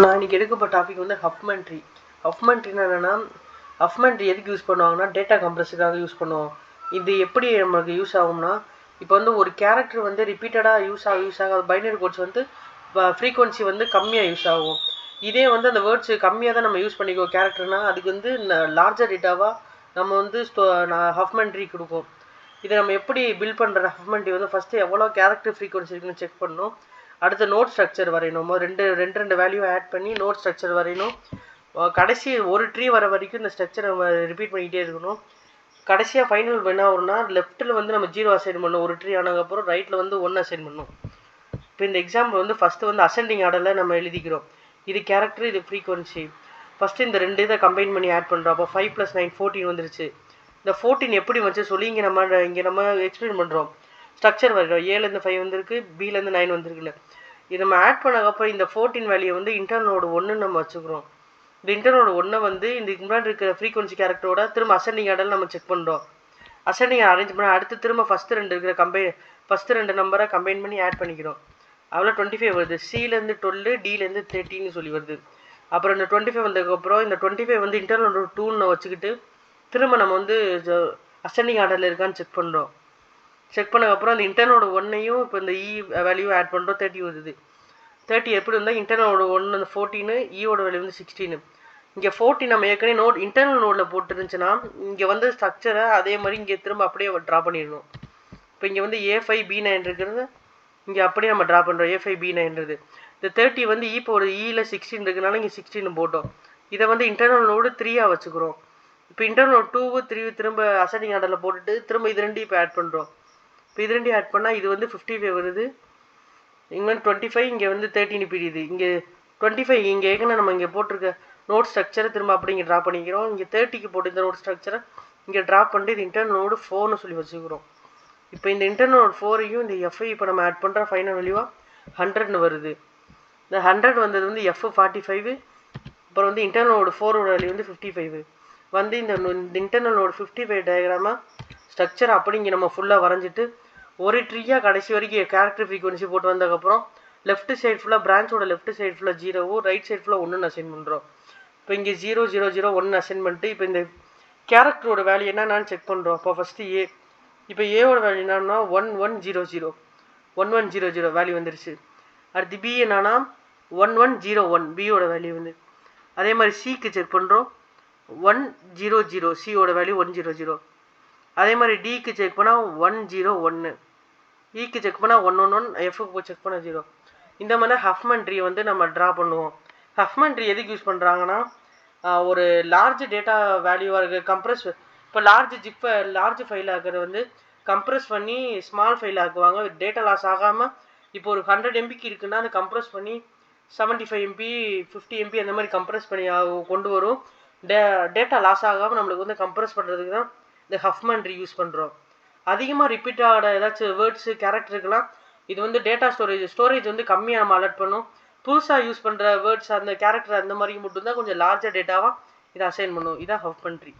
நான் இன்னைக்கு எடுக்கப்பட்ட டாபிக் வந்து ஹஃப்மன் ட்ரீ. என்னன்னா, ஹஃப்மன் ட்ரீ எதுக்கு யூஸ் பண்ணுவாங்கன்னா, டேட்டா கம்ப்ரஸுக்காக யூஸ் பண்ணுவோம். இது எப்படி நமக்கு யூஸ் ஆகும்னா, இப்போ வந்து ஒரு கேரக்டர் வந்து ரிப்பீட்டடாக யூஸ் ஆக பைனரி கோட்ஸ் வந்து ஃப்ரீக்வன்சி வந்து கம்மியாக யூஸ் ஆகும். இதே வந்து அந்த வேர்ட்ஸ் கம்மியாக தான் நம்ம யூஸ் பண்ணிக்குவோம் கேரக்டர்னா, அதுக்கு வந்து லார்ஜர் டேட்டாவாக நம்ம வந்து ஹஃப்மன் ட்ரீ கொடுப்போம். இதை நம்ம எப்படி பில்ட் பண்ணுற ஹஃப்மன் ட்ரீ வந்து ஃபஸ்ட்டு எவ்வளோ கேரக்டர் ஃப்ரீக்வன்சி இருக்குன்னு செக் பண்ணணும். அடுத்த நோட் ஸ்ட்ரக்சர் வரையணும். ரெண்டு வேல்யூ ஆட் பண்ணி நோட் ஸ்ட்ரக்சர் வரையணும். கடைசி ஒரு ட்ரீ வர வரைக்கும் இந்த ஸ்ட்ரக்சரை நம்ம ரிப்பீட் பண்ணிக்கிட்டே இருக்கணும். கடைசியாக ஃபைனல் என்ன வரும்னா, லெஃப்ட்டில் வந்து நம்ம 0 அசைன் பண்ணணும் ஒரு ட்ரீ ஆனதுக்கப்புறம், ரைட்டில் வந்து 1 அசைன் பண்ணணும். இப்போ இந்த எக்ஸாம்பிள் வந்து ஃபஸ்ட்டு வந்து அசெண்டிங் ஆர்டரில் நம்ம எழுதிக்கிறோம். இது கேரக்டர், இது ஃப்ரீக்வன்சி. ஃபஸ்ட்டு இந்த ரெண்டு இதை கம்பைன் பண்ணி ஆட் பண்ணுறோம். அப்போ 5 + 9 14 வந்துருச்சு. இந்த 14 எப்படி வந்துச்சு சொல்லி இங்கே நம்ம எக்ஸ்பிளைன் பண்ணுறோம். ஸ்ட்ரக்சர் வரைகிறோம். ஏலேருந்து 5 வந்திருக்கு, பிலேருந்து 9 வந்திருக்குல்ல. இது நம்ம ஆட் பண்ணக்கப்புறம் இந்த 14 வேல்யூ வந்து இன்டர்னல் நோடு 1 நம்ம வச்சுக்கிறோம். இந்த இன்டர்னல் நோடு 1 வந்து இந்த முன்னாடி இருக்கிற ஃப்ரீக்வன்சி கேரக்டரோட திரும்ப அசெண்டிங் ஆர்டரில் நம்ம செக் பண்ணுறோம். அசெண்டிங் அரேஞ்ச் பண்ண அடுத்து திரும்ப ஃபஸ்ட்டு ரெண்டு நம்பரை கம்பைன் பண்ணி ஆட் பண்ணிக்கிறோம். அவ்வளோ 25 வருது. சிலேருந்து 12, டிலேருந்து 13 சொல்லி வருது. அப்புறம் இந்த 25 வந்ததுக்கப்புறம் இந்த 25 வந்து இன்டர்னல் நோடு 2 வச்சுக்கிட்டு திரும்ப நம்ம வந்து அசெண்டிங் ஆர்டரில் இருக்கான்னு செக் பண்ணுறோம். செக் பண்ணதுக்கப்புறம் அந்த இன்டர்னோட 1ஐயும் இப்போ இந்த வேல்யூ ஆட் பண்ணுறோம். 30 வருது. 30 எப்படி இருந்தால் இன்டர்னோட 1 அந்த 14, ஈயோட வேல்யூ வந்து 16. இங்கே 14 நம்ம ஏற்கனவே இன்டர்னல் நோடில் போட்டுருந்துச்சுன்னா இங்கே வந்து ஸ்ட்ரக்சரை அதே மாதிரி இங்கே திரும்ப அப்படியே ட்ரா பண்ணிடணும். இப்போ இங்கே வந்து A5B9 இருக்கிறது இங்கே அப்படியே நம்ம ட்ரா பண்ணுறோம். A5B9ன்றது இந்த 30 வந்து இப்போ ஒரு ஈயில் 16 இருக்குனால இங்கே 16 போட்டோம். இதை வந்து இன்டர்னல் நோடு 3ஆக வச்சுக்கிறோம். இப்போ இன்டர்னல் நோடு 2, 3 திரும்ப அசெண்டிங் ஆர்டரில் போட்டுட்டு திரும்ப இது ரெண்டையும் இப்போ ஆட் பண்ணுறோம். இப்போ இது ரெண்டையும் ஆட் பண்ணால் இது வந்து 55 வருது. இங்கே வந்து 25, இங்கே வந்து 13 பிரியுது. இங்கே 25 இங்கே ஏற்கனவே நம்ம இங்கே போட்டிருக்க நோட் ஸ்ட்ரக்சரை திரும்ப அப்படி இங்கே ட்ரா பண்ணிக்கிறோம். இங்கே 30க்கு போட்டு இந்த நோட் ஸ்ட்ரக்சரை இங்கே ட்ரா பண்ணிட்டு இது இன்டர்னல் நோடு 4னு சொல்லி வச்சுக்கிறோம். இப்போ இந்த இன்டர்னல் நோடு 4ஐயும் இந்த எஃப்ஐ இப்போ நம்ம ஆட் பண்ணுற ஃபைனல் வேல்யூவாக 100ன்னு வருது. இந்த 100 வந்தது வந்து F45. அப்புறம் வந்து இன்டர்னல் நோடு 4ஓட வேல்யூ வந்து 55 வந்து இந்த இன்டர்னல் நோடு 55 டயக்ராமாக ஸ்ட்ரக்சர் அப்படி இங்கே நம்ம ஃபுல்லாக வரைஞ்சிட்டு ஒரு ட்ரீயாக கடைசி வரைக்கும் கேரக்டர் ஃப்ரீக்வன்சி போட்டு வந்ததுக்கப்புறம் லெஃப்ட் சைடு ஃபுல்லாக பிரான்ச்சோட லெஃப்ட் சைடு ஃபுல்லாக 0, ரைட் சைடு ஃபுல்லாக 1 அசைன் பண்ணுறோம். இப்போ இங்கே 0 0 0 1 அசைன் பண்ணிட்டு இப்போ இந்த கேரக்டரோட வேல்யூ என்னென்னு செக் பண்ணுறோம். அப்போ ஃபஸ்ட்டு ஏ. இப்போ ஏவோட வேல்யூ என்னன்னா 1100 1100 வேல்யூ வந்துருச்சு. அடுத்து பி என்னன்னா 1101 பியோட வேல்யூ வந்து. அதே மாதிரி சிக்கு செக் பண்ணுறோம் 100 சியோட வேல்யூ 100. அதே மாதிரி டிக்கு செக் பண்ணால் 101, ஈக்கு செக் பண்ணால் 111, எஃப்க்கு போய் செக் பண்ணால் 0. இந்த மாதிரி ஹஃப்மன் ட்ரீ வந்து நம்ம ட்ரா பண்ணுவோம். ஹஃப்மன் ட்ரீ எதுக்கு யூஸ் பண்ணுறாங்கன்னா, ஒரு லார்ஜ் டேட்டா வேல்யூவாக இருக்குது கம்ப்ரெஸ். இப்போ லார்ஜ் ஃபைல் ஆக்குறது வந்து கம்ப்ரெஸ் பண்ணி ஸ்மால் ஃபைல் ஆக்குவாங்க. டேட்டா லாஸ் ஆகாமல் இப்போ ஒரு 100 MBக்கு இருக்குன்னா அதை கம்ப்ரெஸ் பண்ணி 75 MB 50 MB அந்த மாதிரி கம்ப்ரெஸ் பண்ணி கொண்டு வரும். டேட்டா லாஸ் ஆகாமல் நம்மளுக்கு வந்து கம்ப்ரெஸ் பண்ணுறதுக்கு தான் இந்த ஹஃப்மன் ட்ரீ யூஸ் பண்ணுறோம். அதிகமாக ரிப்பீட் ஆகிற ஏதாச்சும் வேர்ட்ஸு கேரக்டருக்குலாம் இது வந்து டேட்டா ஸ்டோரேஜ் வந்து கம்மியாக நம்ம அலர்ட் பண்ணும். புதுசாக யூஸ் பண்ணுற வேர்ட்ஸ் அந்த கேரக்டர் அந்த மாதிரி மட்டும்தான் கொஞ்சம் லார்ஜர் டேட்டாவாக இதை அசைன் பண்ணும். இதான் ஹஃப்மன் ட்ரீ.